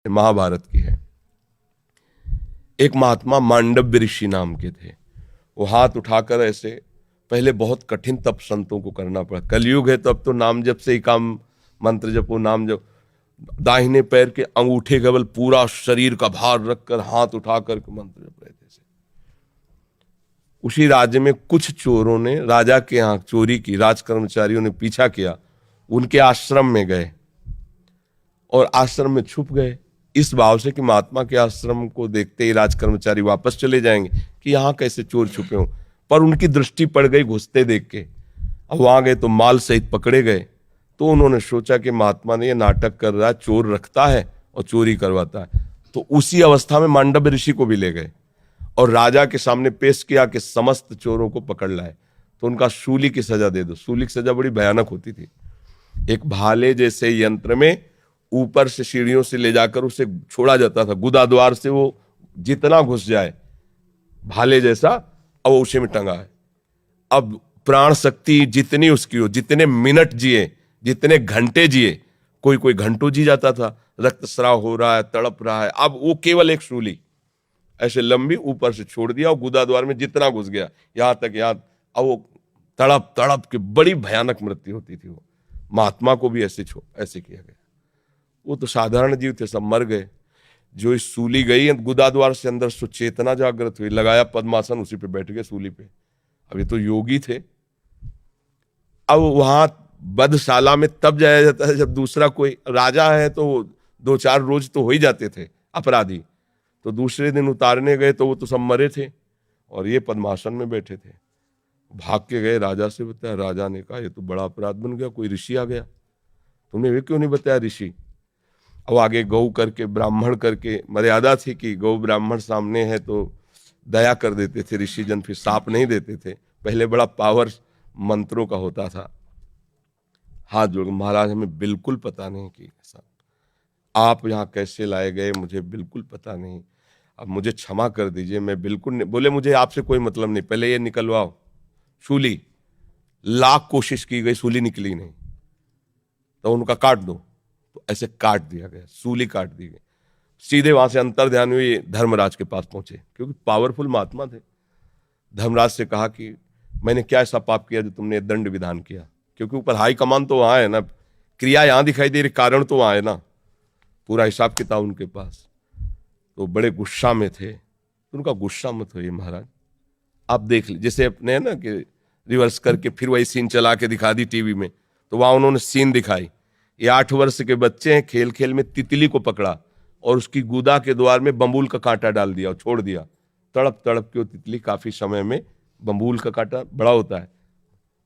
महाभारत की है। एक महात्मा मांडव्य ऋषि नाम के थे। वो हाथ उठाकर ऐसे, पहले बहुत कठिन तप संतों को करना पड़ा। कलयुग है तो अब तो नाम जप से ही काम, मंत्र जपो, नाम जप। दाहिने पैर के अंगूठे केवल पूरा शरीर का भार रखकर हाथ उठाकर के मंत्र जप रहे थे। उसी राज्य में कुछ चोरों ने राजा के यहाँ चोरी की, राज कर्मचारियों ने पीछा किया, उनके आश्रम में गए और आश्रम में छुप गए, इस भाव से कि महात्मा के आश्रम को देखते ही राज कर्मचारी वापस चले जाएंगे कि यहाँ कैसे चोर छुपे हों। पर उनकी दृष्टि पड़ गई घुसते देख के। अब वहां गए तो माल सहित पकड़े गए। तो उन्होंने सोचा कि महात्मा ने ये नाटक कर रहा है, चोर रखता है और चोरी करवाता है। तो उसी अवस्था में मांडव्य ऋषि को भी ले गए और राजा के सामने पेश किया कि समस्त चोरों को पकड़ लाए तो उनका सूली की सजा दे दो। सूली की सजा बड़ी भयानक होती थी। एक भाले जैसे यंत्र में ऊपर से सीढ़ियों से ले जाकर उसे छोड़ा जाता था, गुदा द्वार से वो जितना घुस जाए भाले जैसा, अब उसे में टंगा है। अब प्राण शक्ति जितनी उसकी हो, जितने मिनट जिए, जितने घंटे जिए, कोई कोई घंटों जी जाता था, रक्तस्राव हो रहा है, तड़प रहा है। अब वो केवल एक सूली ऐसे लंबी ऊपर से छोड़ दिया और गुदा द्वार में जितना घुस गया यहां तक, यहां, अब वो तड़प तड़प के बड़ी भयानक मृत्यु होती थी। वो महात्मा को भी ऐसे किया गया। वो तो साधारण जीव थे, सब मर गए। जो इस सूली गई गुदा द्वार से अंदर सुचेतना जागृत हुई, लगाया पद्मासन, उसी पे बैठ गए सूली पे। अब ये तो योगी थे। अब वहां बधशाला में तब जाया जाता है जब दूसरा कोई राजा है, तो 2-4 रोज तो हो ही जाते थे अपराधी। तो दूसरे दिन उतारने गए तो वो तो सब मरे थे और ये पद्मासन में बैठे थे। भाग के गए राजा से, बताया। राजा ने कहा ये तो बड़ा अपराध बन गया, कोई ऋषि आ गया, तुमने वे क्यों नहीं बताया ऋषि। अब आगे गौ करके, ब्राह्मण करके मर्यादा थी कि गौ ब्राह्मण सामने है तो दया कर देते थे ऋषि जन, फिर साप नहीं देते थे। पहले बड़ा पावर मंत्रों का होता था। हाथ जोड़, महाराज हमें बिल्कुल पता नहीं कि ऐसा आप यहाँ कैसे लाए गए, मुझे बिल्कुल पता नहीं, अब मुझे क्षमा कर दीजिए, मैं बिल्कुल नहीं। बोले मुझे आपसे कोई मतलब नहीं, पहले ये निकलवाओ सूली। लाख कोशिश की गई, सूली निकली नहीं। तो उनका काट दो, तो ऐसे काट दिया गया, सूली काट दी गई। सीधे वहां से अंतर्ध्यान हुई, धर्मराज के पास पहुंचे, क्योंकि पावरफुल महात्मा थे। धर्मराज से कहा कि मैंने क्या ऐसा पाप किया जो तुमने दंड विधान किया, क्योंकि ऊपर हाई कमान तो वहां है ना, क्रिया यहां दिखाई दे रही, कारण तो वहां है ना, पूरा हिसाब किताब उनके पास। तो बड़े गुस्सा में थे। तो उनका गुस्सा मत होइए महाराज, आप देख लीजिए। जैसे अपने है ना कि रिवर्स करके फिर वही सीन चला के दिखा दी टीवी में, तो वहां उन्होंने सीन दिखाई। ये 8 वर्ष के बच्चे हैं, खेल खेल में तितली को पकड़ा और उसकी गुदा के द्वार में बम्बूल का कांटा डाल दिया और छोड़ दिया। तड़प तड़प के वो तितली काफी समय में, बम्बूल का कांटा बड़ा होता है,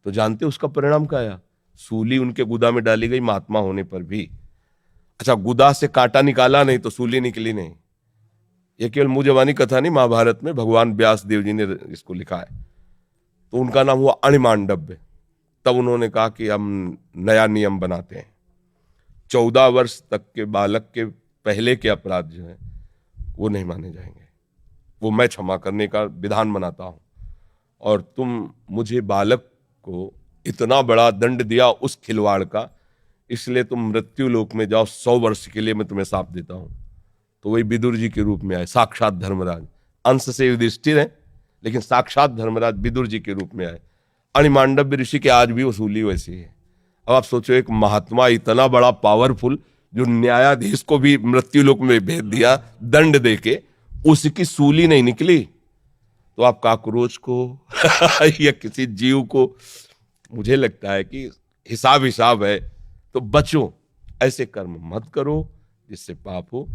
तो जानते उसका परिणाम क्या आया, सूली उनके गुदा में डाली गई महात्मा होने पर भी। अच्छा, गुदा से कांटा निकाला नहीं तो सूली निकली नहीं। ये केवल मुंह जबानी कथा नहीं, महाभारत में भगवान व्यास देव जी ने इसको लिखा है। तो उनका नाम हुआ अणिमांडव्य। तब उन्होंने कहा कि हम नया नियम बनाते हैं, 14 वर्ष तक के बालक के पहले के अपराध जो है वो नहीं माने जाएंगे, वो मैं क्षमा करने का विधान बनाता हूं। और तुम मुझे बालक को इतना बड़ा दंड दिया उस खिलवाड़ का, इसलिए तुम मृत्यु लोक में जाओ, 100 वर्ष के लिए मैं तुम्हें शाप देता हूं। तो वही विदुर जी के रूप में आए, साक्षात धर्मराज। अंश से युधिष्ठिर है लेकिन साक्षात धर्मराज विदुर जी के रूप में आए। अणिमांडव्य ऋषि के आज भी वसूली वैसी है। अब आप सोचो, एक महात्मा इतना बड़ा पावरफुल, जो न्यायाधीश को भी मृत्यु लोक में भेज दिया दंड देके, उसकी सूली नहीं निकली, तो आप काकरोच को या किसी जीव को, मुझे लगता है कि हिसाब है। तो बचो, ऐसे कर्म मत करो जिससे पाप हो।